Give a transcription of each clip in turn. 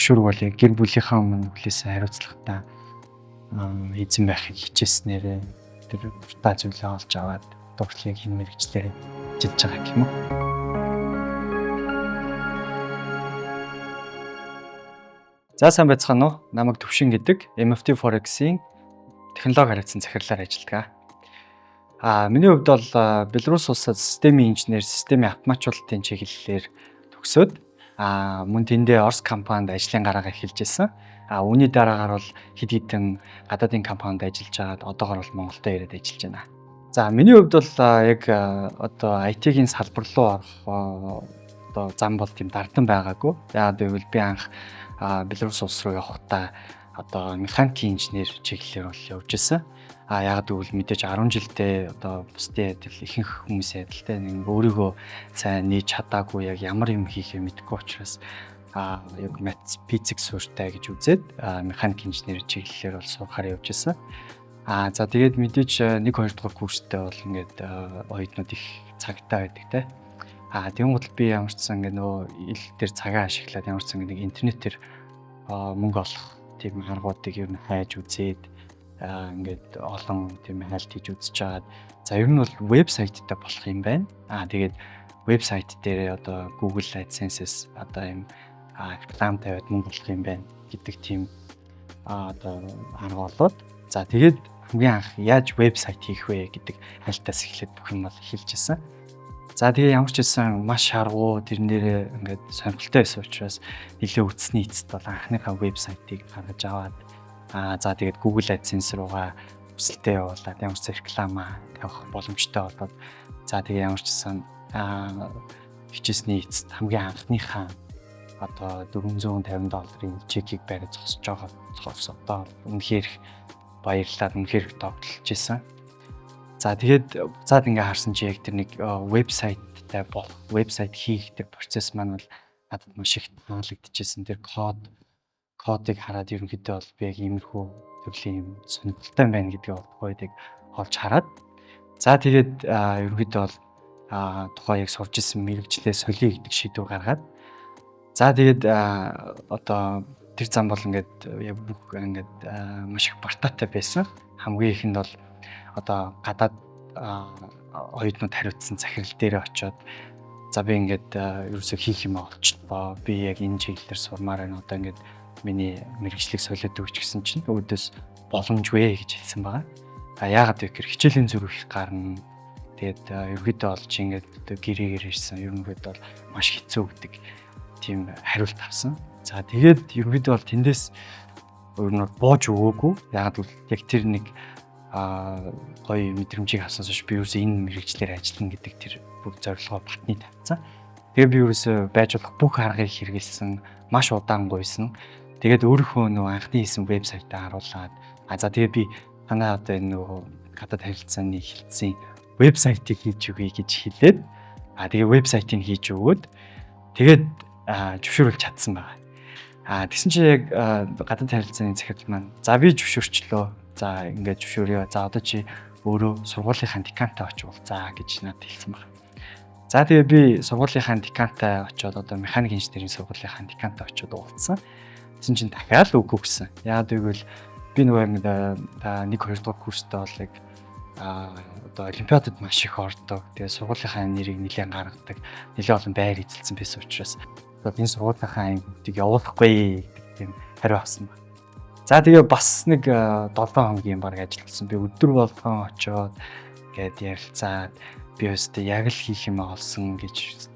төгшөрг бол яг гэр бүлийнхаа өмнө хүлээсэн хариуцлагатай эзэн байхыг хичээснээрээ тэр та зүйлээ олж аваад дуршлыг хэн мэрэгчлэр ажиллаж байгаа гэх юм уу. За сайн байцгаана уу? Намайг Төвшин гэдэг MFT Forex-ийн технологи хариуцсан захирлаар ажилладаг. Миний хувьд бол Беларусь улсад системийн инженер, системийн автоматжуулалтын чиглэлээр төгсөөд мөн тэндээ Орос компанид ажлын гараагаа эхэлж байсан. Үүний дараагаар бол хэд хэдэн гадаадын компанид ажиллаж байгаад одоогоор бол Монголд ирээд ажиллаж байна. За миний хувьд бол яг одоо IT-ийн салбар руу орох одоо зам бол тийм дардан байгаагүй. Яагаад гэвэл би анх Беларусь улс руу явахдаа одоо механикийн инженер чиглэлээр бол явж байсан. Яг гэвэл мэдээж 10 жилдээ одоо бусдын адил ихэнх хүмүүсийн адилтай нэг өөрийгөө сайн нээж чадаагүй яг ямар юм хийхээ мэдэхгүй учраас яг math physics суурьтай гэж үзээд механик инженер чиглэлээр бол сурахаар явж байсан. За тэгээд мэдээж 1-2 дугаар курстэй бол ингээд оюутнууд их цагтаа байдаг те. Тэгмэд би ямар ч сан ингээд нөгөө ил дээр цагаа ашиглаад ямар ч сан нэг интернетээр мөнгө олох тийм аргуудыг ер нь хайж үзээд ингээд олон тийм хайлт хийж үзэж чаад за ер нь бол вебсайттай болох юм байна. Тэгээд вебсайт дээр одоо Google AdSense-с одоо юм реклам тавиад мөнгө олох юм байна гэдэг тийм одоо арга болоод за тэгээд хамгийн анх яаж вебсайт хийх вэ гэдэг хайлтаас эхлээд бүх юм бол эхэлж ирсэн. За тэгээ ямар ч байсан маш харгуу тэрнээрээ ингээд сонирхолтой байсан учраас нэлээд үтсний эцэст бол анхныхаа вебсайтыг гаргаж аваад за тэгээд Google AdSense руугаа өсөлтөө явуулаад ямар ч реклама тавих боломжтой болоод за тэгээ ямар ч гэсэн хичээсний эцэст хамгийн анхныхаа одоо $450 чекийг бариад зогсож одоо үнэхээр баярлалаа үнэхээр тогтолж исэн. За тэгээд буцаад ингээ харсан чи яг тэр нэг вебсайттай болох вебсайт хийх тэр процесс маань бол надад маш их таалагдчихсэн. Тэр кодыг хараад ерөнхийдөө бол би яг иймэрхүү төрлийн юм сонирхолтой байна гэдгийг ойлгохыг олж хараад за тэгээд ерөнхийдөө бол тухайн яг сурж исэн мэрэгчлээ солиё гэдэг шийдвэр гаргаад за тэгээд одоо тэр зам бол ингээд яг бүх ингээд маш их бартаатай байсан. Хамгийн ихэнд бол одоо гадаад оюутнууд хариуцсан захирал дээр очиод за би ингээд ерөөсөө хийх юм олчлоо. Би яг энэ чиглэлээр сурмаар байна. Одоо ингээд миний мэрэгчлийг солиод өгч гэсэн чинь өөдөөс боломжгүй гэж хэлсэн байгаа. Яагаад вэ гэхээр хичээлийн зүрх их гарна. Тэгээд ерөөдөө олж ингээд гэрээгээр ирсэн. Ерөнхийдөө бол маш хэцүү гэдэг тийм хариулт авсан. За тэгээд ерөөдөө бол тэндээс өөр нь бууж өгөөгүй. Яагаад гэвэл яг тэр нэг гоё мэдрэмжийг авсанаас би ерөөсөө энэ мэрэгчлэр ажиллана гэдэг тэр бүх зорилгоо батны тавьсан. Тэгээ би ерөөсөө байж болох бүх аргыг хэрэгэлсэн, маш удаан гуйсан. Тэгээд өөрийнхөө нөгөө анхны хийсэн вебсайтаа харуулад за тэгээ би танай одоо энэ нөгөө гадаад харилцааны хэлтсийн вебсайтыг хийж өгье гэж хэлээд тэгээ вебсайтыг хийж өгөөд тэгээд зөвшөөрүүлж чадсан байгаа. Тэгсэн чи яг гадаад харилцааны захирал маань за би зөвшөөрчлөө. За ингээд зөвшөөрөө. За одоо чи өөрөө сургуулийнхаа декантай очив за гэж надад хэлсэн байна. За тэгээ би сургуулийнхаа декантай очиод одоо механик инженерийн сургуулийнхаа декантай очиод уулзсан. Тэгсэн чинь дахиад үгүй гэсэн. Яагаад гэвэл би нөгөө нэг 1-2 дугаар курстэй бол яг одоо олимпиадад маш их ордог. Тэгээ сургуулийнхаа нэрийг нэлээд гаргадаг. Нэлээд олон байр эзэлсэн байсан учраас одоо энэ сургуулийнхаа ангидыг явуулахгүй гэдэг тийм хариу авсан байна. За тэгээ бас нэг 7 хоногийн баг ажилласан. Би өдөр болгон очиод гээд ярилцаад би өстө яг л хийх юм олсон гэж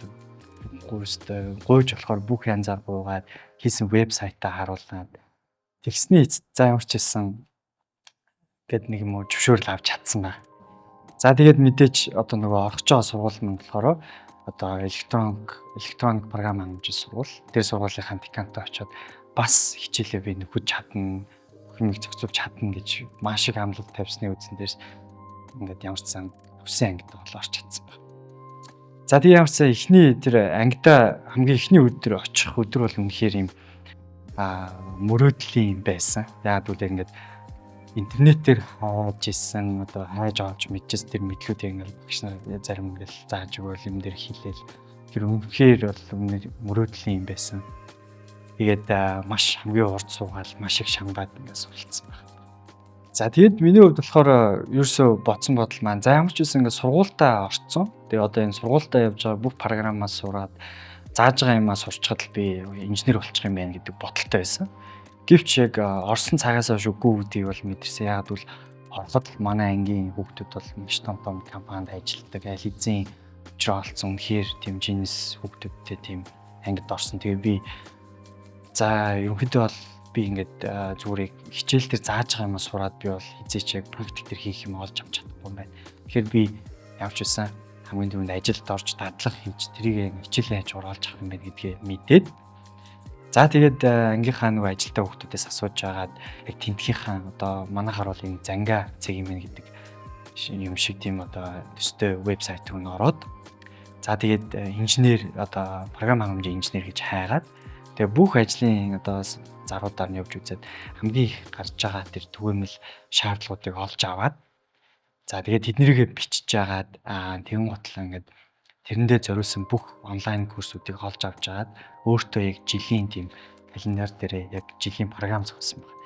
гуйж болохоор бүх янзаар буугаад хийсэн вебсайтаа харуулад тэгсний эцэст за ямар ч хэлсэн гээд нэг юм уу зөвшөөрөл авч чадсан байна. За тэгээд мэдээч одоо нөгөө орох жоо сургууль нь болохоор одоо электроник програм хангамжийн сургууль. Тэр сургуулийнхаа декантай очиод бас хичээлээ би нөхөж чадна, хүнийг зохицуулж чадна гэж маш их амлалт тавьсны үдсэн дээрс ингээд ямар ч сан хүсэн ангид бол орч чадсан байна. За тийм ямар ч сан эхний тэр ангидаа хамгийн эхний өдөр очих өдөр бол үнэхээр юм мөрөөдлийн байсан. Яг үл ингээд интернетээр хааж исэн одоо хайж авч мэдчихсэн тэр мэдлүүдийг ингээд багш нар зарим ингээд зааж өгөөл юм дээр хэлээл тэр үнэхээр бол мөрөөдлийн юм байсан. Тэгээд маш хамгийн урд суугаад маш их шамбаад ингээд суралцсан байна. За тэгээд миний хувьд болохоор ерөөсөө бодсон бодол маань за ямар ч үсэн ингээд сургуультаа орцсон. Тэгээд одоо энэ сургуультаа явж байгаа бүх программаа сураад зааж байгаа юмаа сурчхад л би инженер болчих юм байна гэдэг бодолтой байсан. Гэвч яг орсон цагаас хойш үгүй гэдгийг бол мэдэрсэн. Яг бол ороход манай ангийн хүүхдүүд бол маш том компанид ажилладаг. Аль хэзээ өчрөө олцсон үнэхээр тийм жинэс хүүхдүүдтэй тийм ангид орсон. Тэгээ би за ерөнхийдөө бол би ингээд зүгээр хичээл дээр зааж байгаа юм сураад би бол хизээч яг практик дээр хийх юм олж авч чадахгүй юм байна. Тэгэхээр би явж байсан хамгийн түрүүнд ажилд орж дадлах хийж тэрийг хичээлийн хажуугаар олж авах юм байна гэдгээ мэдээд за тэгээд ангийнхаа нөгөө ажилтаа хүүхдүүдээс асууж агаад яг тентгийнхаа одоо манайхаар бол энэ занга цэг юм гэдэг юм шиг тийм одоо төстэй вебсайт руу ороод за тэгээд инженер одоо програм хангамжийн инженер гэж хайгаад тэгээ бүх ажлын одоо заруудаар нь явж үзээд хамгийн их гарч байгаа тэр түгээмэл шаардлагуудыг олж аваад за тэгээд тэднийгээ бичиж агаад тэгэн готлоо ингээд тэрэндээ зориулсан бүх онлайн курсуудыг олж авч агаад өөртөө яг жилийн тийм календар дээр яг жилийн програм зохиосон байна.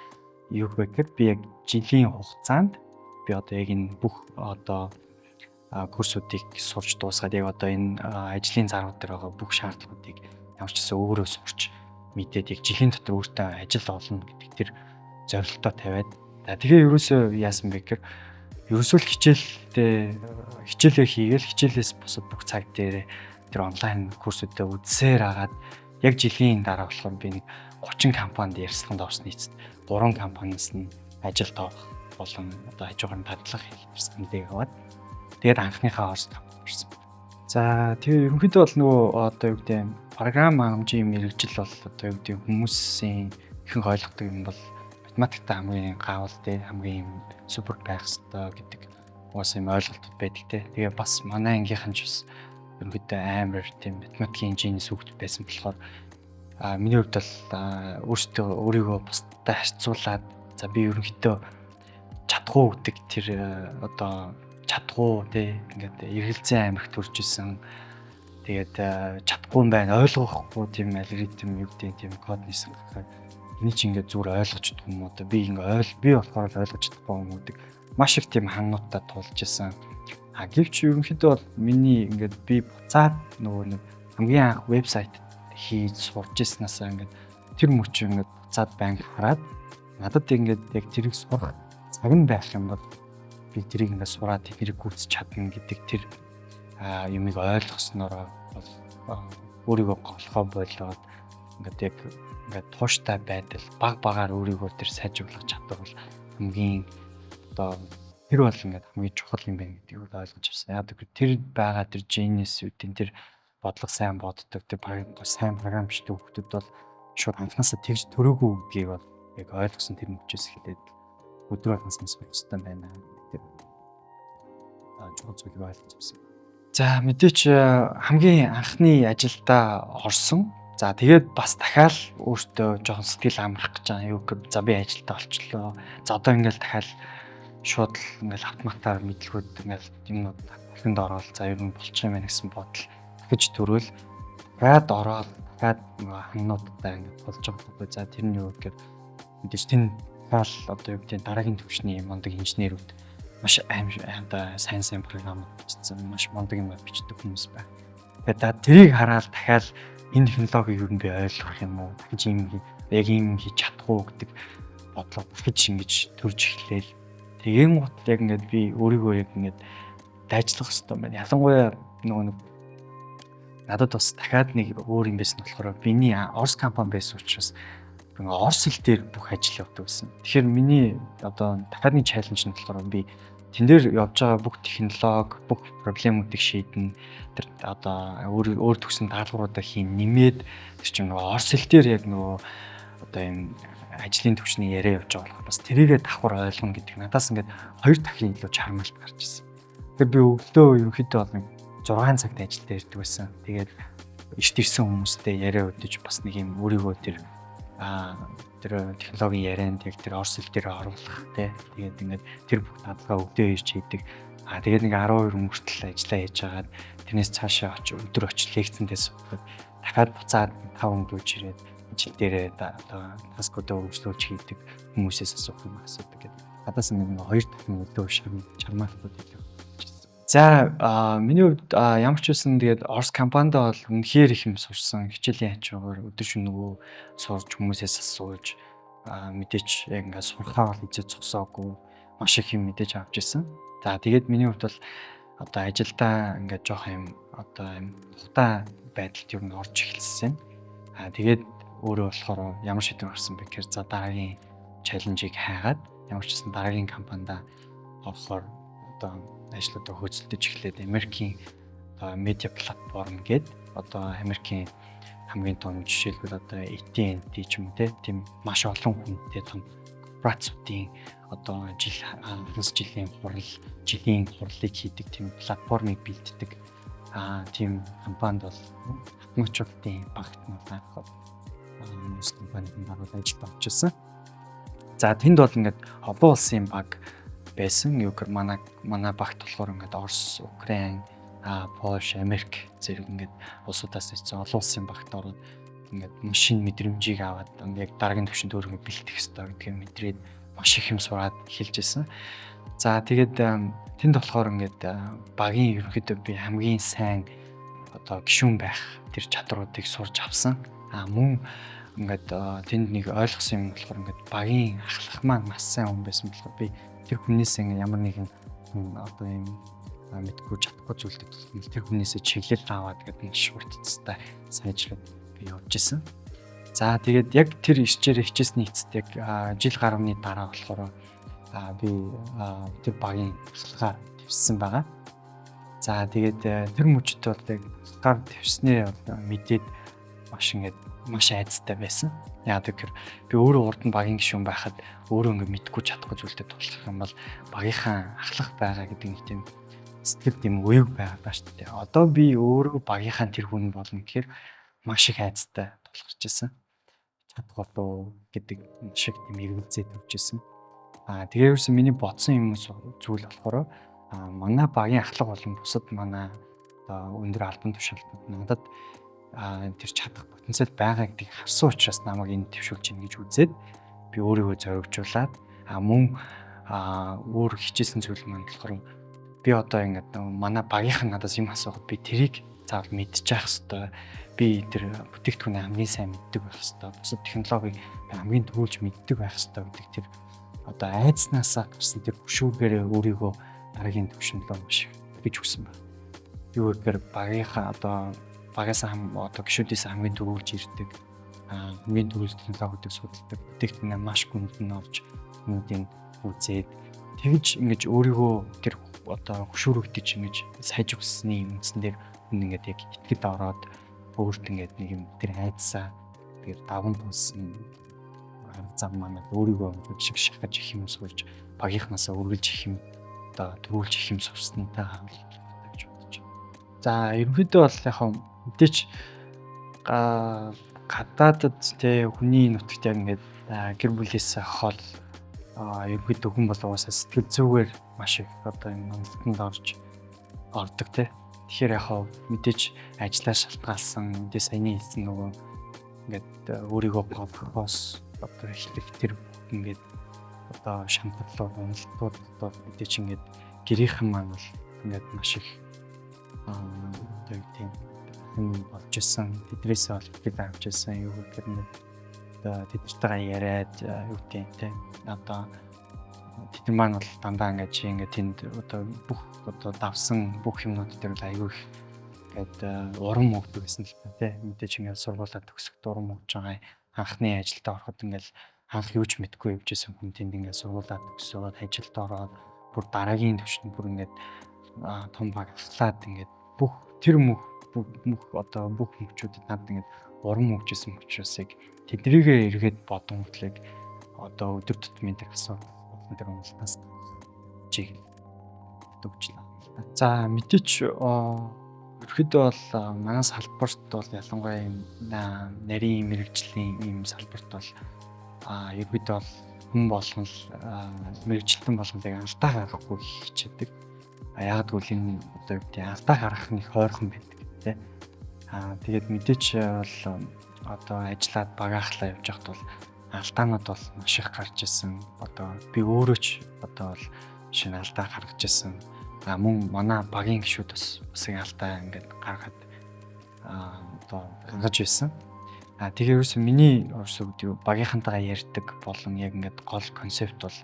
Юу гэхээр би яг жилийн хугацаанд би одоо яг энэ бүх одоо курсуудыг сурч дуусгаад яг одоо энэ ажлын зарууд дээр байгаа бүх шаардлагуудыг ямар ч гэсэн өөрөө сурч мэдээд яг жилийн дотор өөртөө ажил олно гэдэг тэр зорилтоо тавиад тэгээ ерөөсөө яасан бэ гэхээр ерөөсөө л хичээлээ хийгээл хичээлээс бусад бүх цаг дээр тэр онлайн курсуудаа үзсээр агаад яг жилийн дараа болохоор би нэг 30 компанид ярилцлаганд орсны эцэст 3 компаниас нь ажилд авах болон одоо хажуугаар нь дадлах ярилцлагыг аваад тэгээд анхныхаа орс орсон. За тэгээ ерөнхийдөө бол нөгөө одоо юу гэдэг програм хангамжийн мэрэгжил бол одоо юу гэдэг хүмүүсийн ихэнх ойлгодог юм бол математикт хамгийн гавал те хамгийн супер байх хэрэгтэй гэдэг уус юм ойлголтод байдаг те. Тэгээ бас манай ангийнхан ч бас ерөнхийдөө амар тийм математикийн жинэс хүүхэд байсан болохоор миний хувьд бол өөрийгөө бусдад харьцуулаад за би ерөнхийдөө чадахгүй гэдэг тэр одоо чадахгүй тий ингээд эргэлзээ амирх төрж исэн. Тэгээд чадахгүй юм байна ойлгохгүй тийм алгоритм юу гэдэг тийм код нисэн гэхээр эний чинь ингээд зүгээр ойлгож чадахгүй юм уу одоо би ингээд би болохоор л ойлгож чадахгүй юм уу гэдэг маш их тийм хангалттай тулж исэн. Гэвч ерөнхийдөө бол миний ингээд би буцаад нөгөө нэг хамгийн анх вебсайт хийж сурч ирснаасаа ингээд тэр мөчөө ингээд буцаад банк хараад надад ингээд яг тэрийг сурах цаг нь байх юм бол би тэрийг ингээд сураад тэрийг гүйцэж чадна гэдэг тэр юмыг ойлгосноор бол өөрийгөө голохоо болоод ингээд яг ингээд тууштай байдал багаар өөрийгөө тэр сайжруулах чадвар бол хамгийн одоо тэр бол ингээд хамгийн чухал юм байна гэдгийг ойлгож авсан. Яг тэр байгаа тэр genius-үүдийн тэр бодлого сайн боддог тэр сайн програм бичдэг хүмүүс бол шууд анхнаасаа тэгж төрөөгүй гэдгийг бол яг ойлгосон тэр мөчөөс эхлээд өдөр болгон сонсох хэрэгтэй байна гэдэг чухал зүйлийг ойлгож авсан. За мэдээч хамгийн анхны ажилдаа орсон. За тэгээд бас дахиад өөртөө жоохон сэтгэл амрах гэж байгаа юу гэхээр за би ажилдаа олчлоо. За одоо ингээл дахиад шууд ингээл автоматар мэдлгүүд ингээл юмнууд дахинд ороод за ер нь болчих юм байна гэсэн бодол дахиж төрөөл дахиад ороод дахиад ханнуудтай ингээд болж байгаа. За тэр нь юу гэхээр мэдээж тэн хаал одоо юу гэдэг дараагийн төвчний мондөг инженерүүд маш одоо сайн програм бичсэн маш мондөг юм бичдэг хүмүүс байна. Тэгээд тэрийг хараад дахиад энэ технологиг юу би ойлгох юм уу? Дахиж юм яг юм хийж чадахгүй гэдэг бодлого дахиж ингэж төрж эхлээл. Тийм гот яг ингээд би өөрийгөө яг ингээд дайжлах хэрэгтэй байна. Ялангуяа нөгөө надад бас дахиад нэг өөр юм байсан болохоор миний Орос компани байсан учраас Орос хэл дээр бүх ажил явдаг байсан. Тэгэхээр миний одоо дахиад нэг чаленж нь болохоор би тэн дээр явж байгаа бүх технологи, бүх проблемуудыг шийднэ. Тэр одоо өөр төгсөн даалгавруудаа хийн нэмээд тэр чинь Орос хэл дээр яг нөгөө одоо юм ажлын төвчний яриа явж байгаа болохоор бас тэрийгээ давхар ойлгоно гэдэг надаас ингээд 2 дахин илүү чармалт гарч ирсэн. Тэгэхээр би өглөө ерөнхийдөө бол 6 цагт ажилдаа ирдэг байсан. Тэгээд эрт ирсэн хүмүүстэй яриа өдөж бас нэг юм өөрийгөө тэр технологийн ярианд яг тэр орс хэл дээр оруулах тий. Тэгээд ингээд тэр бүх дадлага өдөө ирж хийдэг. Тэгээд нэг 12 хүртэл ажиллаа хийж хагаад тэрнээс цаашаа өдөр очиж лекцэндээ суугаад дахиад буцаад 5 өдрөж ирээд ажил дээрээ одоо таскуудаа өөрчлөлж хийдэг хүмүүсээс асуух юм асуудаг гэдэг. Гадаас нэг хоёр дахин өдөө чармаалтууд илүү болчихсон. За миний хувьд ямар ч байсан тэгээд Орос компанид бол үнэхээр их юм сурсан. Хичээлийн хажуугаар өдөр шөнө нөгөө сурж хүмүүсээс асууж мэдээч яг ингээд сурхаа бол эзэж зогсоогүй маш их юм мэдээж авч ирсэн. За тэгээд миний хувьд бол одоо ажилдаа ингээд жоох юм одоо юм тухтай байдалд юу н орж эхэлсэн. Тэгээд өөрөө болохоор ямар шийдвэр гаргасан бэ гэхээр за дараагийн чаленжийг хайгаад ямар ч гэсэн дараагийн компанида орохоор одоо ажлуудаа хөөцөлдөж эхлээд Америкийн одоо медиа платформ гээд одоо Америкийн хамгийн том жишээлбэл одоо AT&T ч юм тийм маш олон хүнтэй том корпорацуудын одоо жилийн хурлыг хийдэг тийм платформыг бэлддэг тийм компанид бол хатмачуудын багт нь анх хүмүүс компанид даруул ажилд орчихсон. За тэнд бол ингээд олон улсын баг байсан. Юугээр манай багт болохоор ингээд Орос, Украин, Польш, Америк зэрэг ингээд улсуудаас ирсэн олон улсын багт ороод ингээд машин мэдрэмжийг аваад яг дараагийн түвшинд өөрийгөө бэлтгэх хэрэгтэй гэдгийг мэдрээд маш их юм сураад эхэлж байсан. За тэгээд тэнд болохоор ингээд багийн ерөнхийдөө би хамгийн сайн одоо гишүүн байх тэр чадруудыг сурж авсан. Мөн ингээд тэнд нэг ойлгосон юм болохоор ингээд багийн ахлах маань маш сайн хүн байсан болохоор би тэр хүнээс ингээд ямар нэгэн одоо юм мэдгүй чадахгүй зүйлүүд бол тэр хүнээсээ чиглэл аваад гэдэг нэг шүртцтэй сайжраад би явж исэн. За тэгээд яг тэр ирчээр хичээсний эцэст яг жил гаруйны дараа болохоор би тэр багийн ахлахаар твссэн байгаа. За тэгээд тэр мөчд бол яг ахлахаар твснээ мэдээд маш айцтай байсан. Яг тэгэхээр би өөрөө урд нь багийн гишүүн байхад өөрөө ингээд мэдгүй чадахгүй зүйлтэй тулах юм бол багийнхаа ахлах байгаа гэдэг нэг тийм сэтгэл тийм үеиг байгаа шүү дээ. Одоо би өөрөө багийнхаа тэр хүн болно гэхээр маш их айцтай тулгарч ирсэн. Чадах болов гэдэг шиг тийм эргэлзээ төрж ирсэн. Тэгээ ерөөсөн миний бодсон юм зүйл болохоор манай багийн ахлах болон бусад манай одоо өндөр албан тушаалтнууд надад тэр чадах потенциал байгаа гэдгийг харсан учраас намайг энэ төвшүүлж ийн гэж үзээд би өөрийгөө зоригжуулаад мөн өөр хичээсэн зүйл маань болохоор би одоо ингээд манай багийнхан надаас юм асуухад би тэрийг заавал мэдчих хэвээр би тэр бүтээгдэхүүнээ хамгийн сайн мэддэг байх хэвээр бусад технологиг хамгийн төвлж мэддэг байх хэвээр гэдэг тэр одоо айцнаасаа гарсан тэр хөшүүргээр өөрийгөө дараагийн төвшөнд маш гэж хүсэн байна. Юу гэхээр багийнхаа одоо багаас одоо гишүүдээс хамгийн дөрвөлж ирдэг хамгийн дөрвөл технологиудыг судалдаг бүтээгдэхүүнээ маш гүндэн авч хүмүүсийн үзээд тэгж ингэж өөрийгөө тэр одоо хөшүүрөгдөж ингэж сайж өгсөний үндсэн дээр хүн ингээд яг итгэд ороод өөрт ингээд нэг юм тэр айдсаа тэр даван тулсан зам маань өөрийгөө амжууд шиг шахаж их юм сурж багийнхнаасаа үргэлж их юм одоо төрүүлж их юм сурсантай гэж бодож байна. За ерөнхийдөө бол яг мэдээч гадаадд тэ хүний нутагт яг ингээд гэр бүлээс хол ерөнхийдөө хүн болгоосаа сэтгэл зүгээр маш их одоо энэ амлалтанд ордог тэ. Тэгэхээр яг мэдээж ажиллаа шалтгаалсан мэдээ саяны хэлсэн нөгөө ингээд өөрийгөө бодохоос одоо их тэр ингээд одоо шантарлууд уналтууд одоо мэдээж ингээд гэрийнхэн маань бол ингээд маш их одоо тийм болж исэн тэдрээсээ бол итгэл авч исэн юу гэхээр нэг одоо тэднэртэйгээ яриад юу гэдэг тийм одоо тэд маань бол дандаа ингээд чи ингээд тэнд одоо бүх одоо давсан бүх юмнууд дээр л аягүй их ингээд урам өгдөг гэсэн л та тийм мэдээж ингээд сургуулаа төгсөх урам өгж байгаа анхны ажилдаа ороход ингээд анх юу ч мэдгүй явж исэн хүн тэнд ингээд сургуулаа төгсөөд ажилд ороод бүр дараагийн төвшөнд бүр ингээд том баг ахлаад ингээд бүх тэр мөх одоо бүх мөчүүдэд надад ингээд урам өгч исэн учраас яг тэднийгээ эргээд бодон хөтлөг одоо өдөр тутмын тэр асуудал тэр уналтаас чиг төгжлээ. За мэдээч ерөөдөө бол манай салбарт бол ялангуяа юм нарийн мэрэгжлийн ийм салбарт бол ерөөдөө бол хүн болгон л мэрэгчлэн болгон яг алдаа гаргахгүй хичээдэг. Яг гэвэл энэ одоо юу гэдэг алдаа гаргах нэг хойрхон байдаг тийм. Тэгээд мэдээч бол одоо ажиллаад багаахлаа явж байхад бол алдаанууд бол маш их гарч ирсэн. Одоо би өөрөө ч одоо бол шинэ алдаа гаргаж ирсэн. Мөн манай багийн гишүүд бас нэг алдаа ингээд гаргаад одоо гаргаж байсан. Тэгээ ерөөсөө миний багийнхантайгаа ярьдаг болон яг ингээд гол концепт бол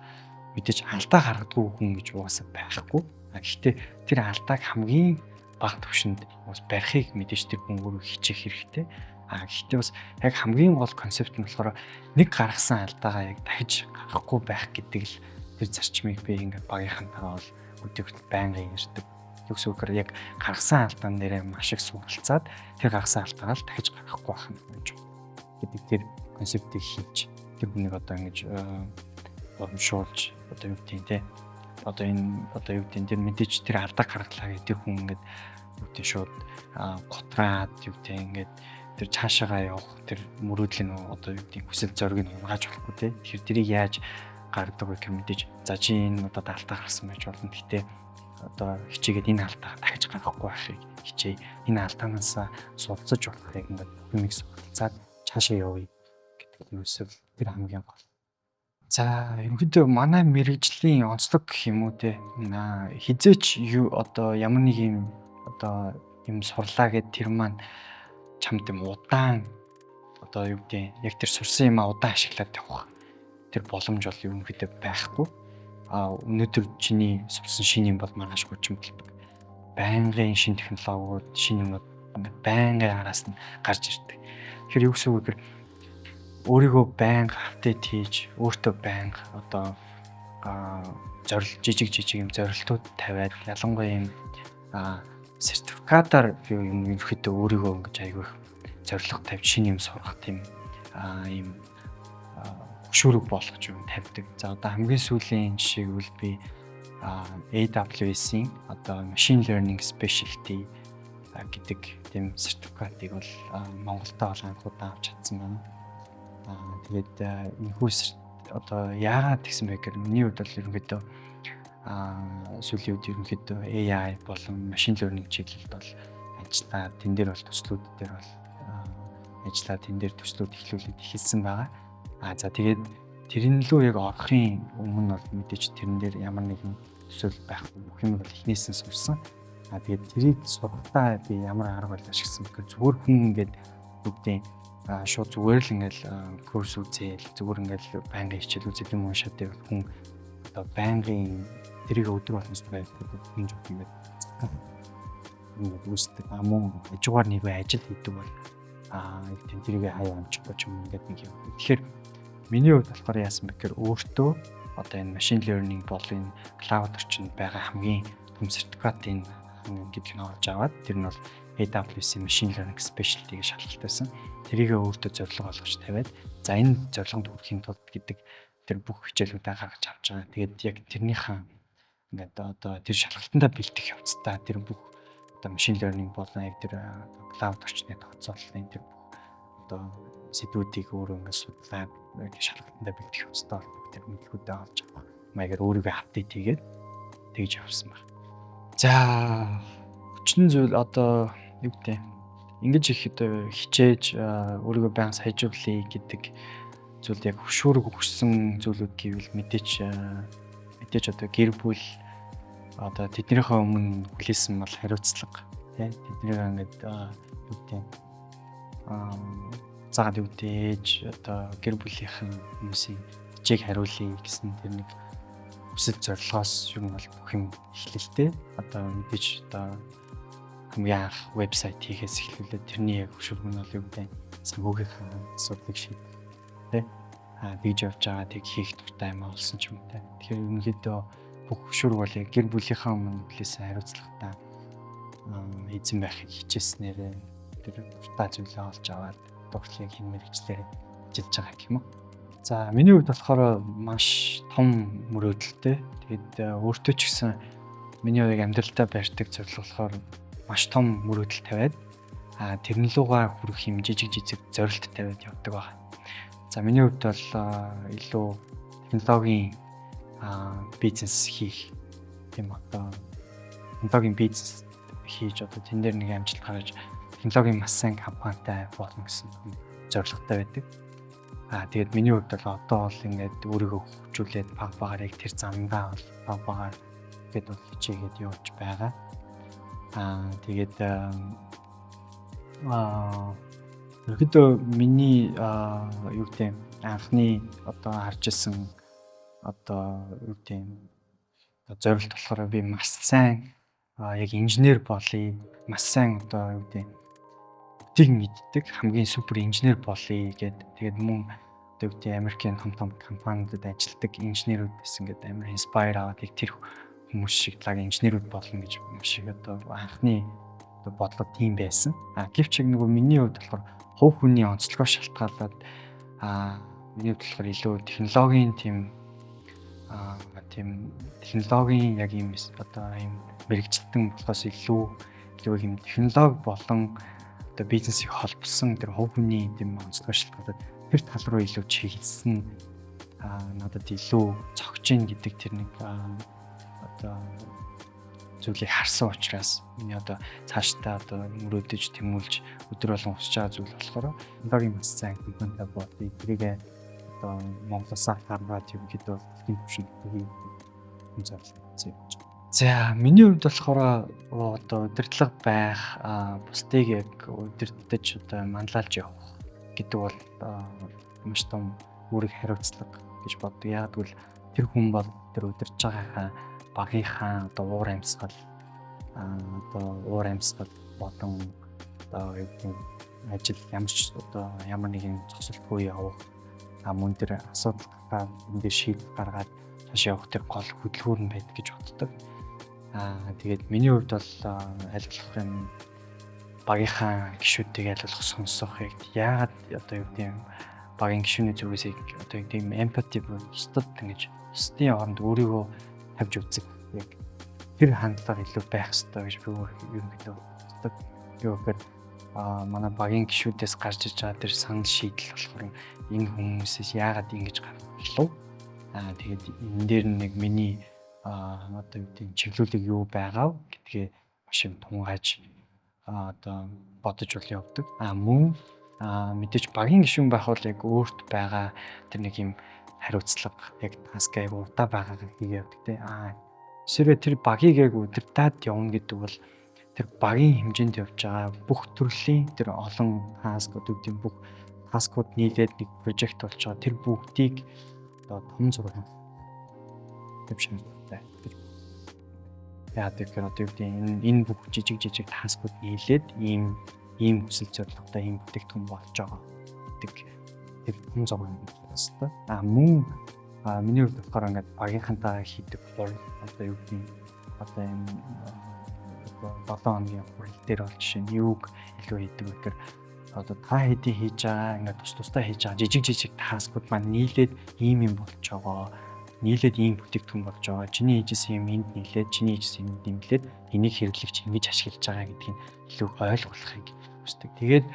мэдээж алдаа гаргадаггүй хүн гэж угаасаа байхгүй. Гэхдээ тэр алдааг хамгийн бага түвшинд бас барихыг мэдээж тэр хүн өөрөө хичээх хэрэгтэй. Гэхдээ бас яг хамгийн гол концепт нь болохоор нэг гаргасан алдаагаа яг дахиж гаргахгүй байх гэдэг л тэр зарчмыг би ингээд багийнхантайгаа бол өдөрт байнгын ярьдаг. Югсүүгээр яг гаргасан алдаан нэрээ маш их суралцаад тэр гаргасан алдаагаа л дахиж гаргахгүй байх нь гэж гэдэг тэр концептыг хийж тэр хүнийг одоо ингэж урамшуулж одоо юу гэдэг те одоо юу гэдэг тэр мэдээж тэр алдаа гаргалаа гэдэг хүн ингээд юу гэдэг шууд готраад юу гэдэг ингээд тэр цаашаагаа явах тэр мөрөөдлийн одоо юу гэдэг хүсэл зориг нь хургааж болохгүй те тэгэхээр тэрийг яаж гаргадаг вэ гэх мэдээж за чи энэ одоо алдаа гарсан байж болно. Гэхдээ одоо хичээгээд энэ алдаа дахиж гаргахгүй байхыг хичээе. Энэ алдаанаас суралцаж болохыг ингээд бүхнийг суралцаад цаашаа явъя гэдэг нь үсэл тэр хамгийн гол. За ерөнхийдөө манай мэрэгжлийн онцлог гэх юм уу те хизээч юу одоо ямар нэг юм одоо юм сурлаа гэд тэр маань чамд юм удаан одоо юу гэдэг яг тэр сурсан юм удаан ашиглаад явах тэр боломж бол ерөнхийдөө байхгүй. Өнөөдөр чиний сурсан шинэ юм бол маргаашгүй ч юм болдог. Байнгын шинэ технологиуд, шинэ юмнууд ингээд байнгын араас нь гарч ирдэг. Тэгэхээр юу гэсэн үг вэ? Өөрийгөө байнга апдейт хийж, өөртөө байнга одоо жижиг юм зорилтууд тавиад ялангуяа юм сертификатаар юм ерөөхдөө өөрийгөө ингэж айгүй зорилго тавьж шинэ юм сурах тийм ийм хөшүүрэг болгож юм тавьдаг. За одоо хамгийн сүүлийн жишээг бол би AWS-ийн одоо Machine Learning Specialty гэдэг тийм сертификатыг бол Монголдоо бол анхудаа авч чадсан байна. Тэгээд энэхүү одоо яагаад тэгсэн бэ гэхээр миний хувьд бол ерөнхийдөө сүүлийн үед ерөнхийдөө AI болон Machine Learning чиглэлд бол ажиллаа. Тэн дээр бол төслүүд дээр бол ажиллаа. Тэн дээр төслүүд эхлүүлээд эхэлсэн байгаа. За тэгээд тэрэн лөө яг орохын өмнө бол мэдээж тэрэн дээр ямар нэгэн төсөл байхгүй бүх юм бол эхнээс нь сурсан. Тэгээд тэрийг сурахдаа би ямар арга барил ашигласан гэхээр зүгээр хүн ингээд бүгдийн шууд зүгээр л ингээл курс үзээл зүгээр ингээл байнгын хичээл үзэл юм уншаад байвал хүн одоо байнгын тэрийг өдөр болгоно байдаг хүн жоо ингээд үүсдэг. Мөн ажгаар нэг ажил хийдэг бол тэрийг хаяа амжихгүй ч юм ингээд нэг юм. Тэгэхээр миний хувьд болохоор яасан бэ гэхээр өөртөө одоо энэ machine learning болон cloud орчинд байгаа хамгийн том сертификатын гэдгийг нь олж аваад тэр нь бол AWS Machine Learning Specialty гэж шалгалтайсан. Тэрийг өөртөө зорилго болгож тавиад за энэ зорилгонд хүрэхийн тулд гэдэг тэр бүх хичээлүүдээ гаргаж авч байгаа. Тэгээд яг тэрнийхээ ингээд одоо тэр шалгалтандаа бэлтгэх явцдаа тэр бүх одоо machine learning болон яг тэр cloud орчны тооцооллын тэр бүх одоо сэдвүүдийг өөрөө ингээд судлаад шалгалтандаа бэлтгэх явцдаа бүх тэр мэдлгүүдээ олж авах маягаар өөрийгөө апдейт хийгээд тэгж явсан байна. За хүчин зүйл одоо юу гэдэг ингэж их одоо хичээж өөрийгөө байнга сайжруулъя гэдэг зүйл яг хөшүүрэг өгсөн зүйлүүд гэвэл мэдээж одоо гэр бүл одоо тэднийхээ өмнө хүлээсэн бол хариуцлага тий тэднийг ингээд юу гэдэг заагаад юу дээж одоо гэр бүлийнхэн хүмүүсийн хичээг хариулъя гэсэн тэр нэг хүсэл зорилгоос юм бол бүх юм эхлэлтэй. Одоо мэдээж одоо хамгийн анх вебсайт хийхээс эхлүүлээд тэрний яг хөшүүрэг нь бол юу гэдэг санхүүгийнхаа асуудлыг шийдэх тий тэгж явж байгаа тийг хийх дуртай юм болсон ч юм уу тий. Тэгэхээр ерөнхийдөө бүх хөшүүрэг бол яг гэр бүлийнхаа өмнө хүлээсэн хариуцлагатай эзэн байхыг хичээснээрээ тэр дуртай зүйлээ олж аваад дуртай хэн мэрэгчлэр ажиллаж байгаа гэх юм уу. За миний хувьд болохоор маш том мөрөөдөлтэй. Тэгээд өөртөө ч гэсэн миний яг амьдралдаа барьдаг зорилго болохоор маш том мөрөөдөл тавиад тэрэн лугаа хүрэх юм жижиг зорилт тавиад явдаг байна. За миний хувьд бол илүү технологийн бизнес хийх тийм одоо технологийн бизнес хийж одоо тэн дээр нэг амжилт гаргаж технологийн маш сайн компанитай болно гэсэн зорилготой байдаг. Тэгээд миний хувьд бол одоо бол ингээд өөрийгөө хөгжүүлээд баг яг тэр замдаа бол баг гэд бол хичээгээд явж байгаа. Тэгээд ерөөдөө миний юу гэдэг анхны одоо харж исэн одоо юу гэдэг зорилт болохоор би маш сайн яг инженер болъё, маш сайн одоо юу гэдэг бүтийг мэддэг хамгийн супер инженер болъё гэд тэгээд мөн одоо юу гэдэг Америкийн том компаниудад ажилладаг инженерүүдээс ингээд амар инспайр аваад яг тэр хүмүүс шиг лаг инженерүүд болно гэж маш их одоо анхны одоо бодлого тийм байсан. Гэвч яг нөгөө миний хувьд болохоор хувь хүний онцлогоо шалтгаалаад миний хувьд болохоор илүү технологийн тийм технологийн яг юм одоо юм мэрэгчлэн болохоос илүү юм технологи болон одоо бизнесийг холбосон тэр хувь хүний тийм онцлогоо шалтгаалаад тэр тал руу илүү чиглэсэн надад илүү цогж ийн гэдэг тэр нэг одоо зүйлийг харсан учраас миний одоо цаашдаа одоо мөрөөдөж тэмүүлж өдөр болгон хүсэж байгаа зүйл болохоор технологийн маш сайн компанитай болъё. Тэрийг одоо Монголоос гаргаад юм гэдэг бол тийм төвшин хийх зорилготой юм. За миний хувьд болохоор одоо удирдлага байх, бусдыг яг удирдах одоо манлайлж явах гэдэг бол маш том үүрэг хариуцлага гэж боддог. Яг тэгвэл тэр хүн бол тэр удирж байгаахан багийнхаа одоо уур амьсгал болон одоо юу гэх ажил ямар нэгэн зогсолтгүй явах мөн тэр асуудал гаргаад энэ шийдэл гаргаад цааш явах тэр гол хөдөлгүүр нь байдаг гэж боддог. Тэгээд миний хувьд бол аль болох юм багийнхаа гишүүдийг аль болох сонсох яагаад одоо юу гэдэг багийн гишүүний зүгээс одоо юу гэдэг эмпати бустад ингэж бусдын оронд өөрийгөө тавьж үзэх яг тэр хандлага илүү байх хэрэгтэй гэж би ерөнхийдөө боддог. Юу гэхээр манай багийн гишүүдээс гарч иж байгаа тэр санал шийдэл болохоор энэ хүмүүсээс яагаад ингэж гарах болов? Тэгээд энэ дээр нэг миний одоо юу гэдэг чиглүүлэг юу байгаа гэдгээ маш юм тунгааж одоо бодож бол явдаг. Мөн мэдээж багийн гишүүн байх бол яг өөрт байгаа тэр нэг юм хариуцлага яг таск яг урдаа байгаагаа хийгээ явдаг те. Эсвэл тэр багийг яг удирдаад явна гэдэг бол тэр багийн хэмжээнд явж байгаа бүх төрлийн тэр олон таск одоо гэдэг бүх таскууд нийлээд нэг прожект болж байгаа тэр бүгдийг одоо том зураг тавьшинтай гэж яадаг гэхээр одоо юу гэдэг энэ бүх жижиг таскууд нийлээд ийм хүсэл зорилготой ийм бүтээгдэхүүн болж байгаа гэдэг тэр том зураг юм байна. Мөн миний хувьд болохоор ингээд багийнхантайгаа хийдэг бол одоо юу гэдэг одоо энэ 7 хоногийн хурал дээр бол жишээ нь юуг илүү хийдэг вэ гэхээр одоо та хэдий хийж байгаа ингээд тусдаа хийж байгаа жижиг таскууд маань нийлээд ийм юм болж байгаа. Нийлээд ийм бүтээгдэхүүн болж байгаа. Чиний хийжсэн юм энд нийлээд, чиний хийжсэн юм нэмлээд энийг хэрэглэгч ингэж ашиглаж байгаа гэдгийг илүү ойлгуулахыг хүсдэг. Тэгээд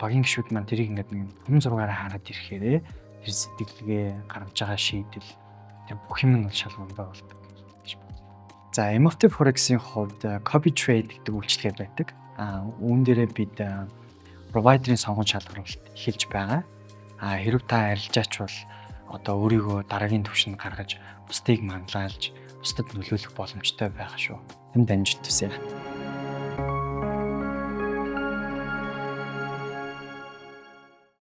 багийн гишүүд маань тэрийг ингээд нэг том зургаараа хараад ирэхээр тэр сэтгэлгээ гаргаж байгаа шийдэл тэр бүх юм нь бол шалгуундаа болдог гэж байна. За Emotive Forex-ийн хувьд copy trade гэдэг үйлчилгээ байдаг. Үүн дээрээ бид провайдерын сонгон шалгаруулалт эхэлж байгаа. Хэрв та арилжаач бол одоо өөрийгөө дараагийн түвшинд гаргаж бусдыг манлайлж бусдад нөлөөлөх боломжтой байх шүү. Танд амжилт хүсье.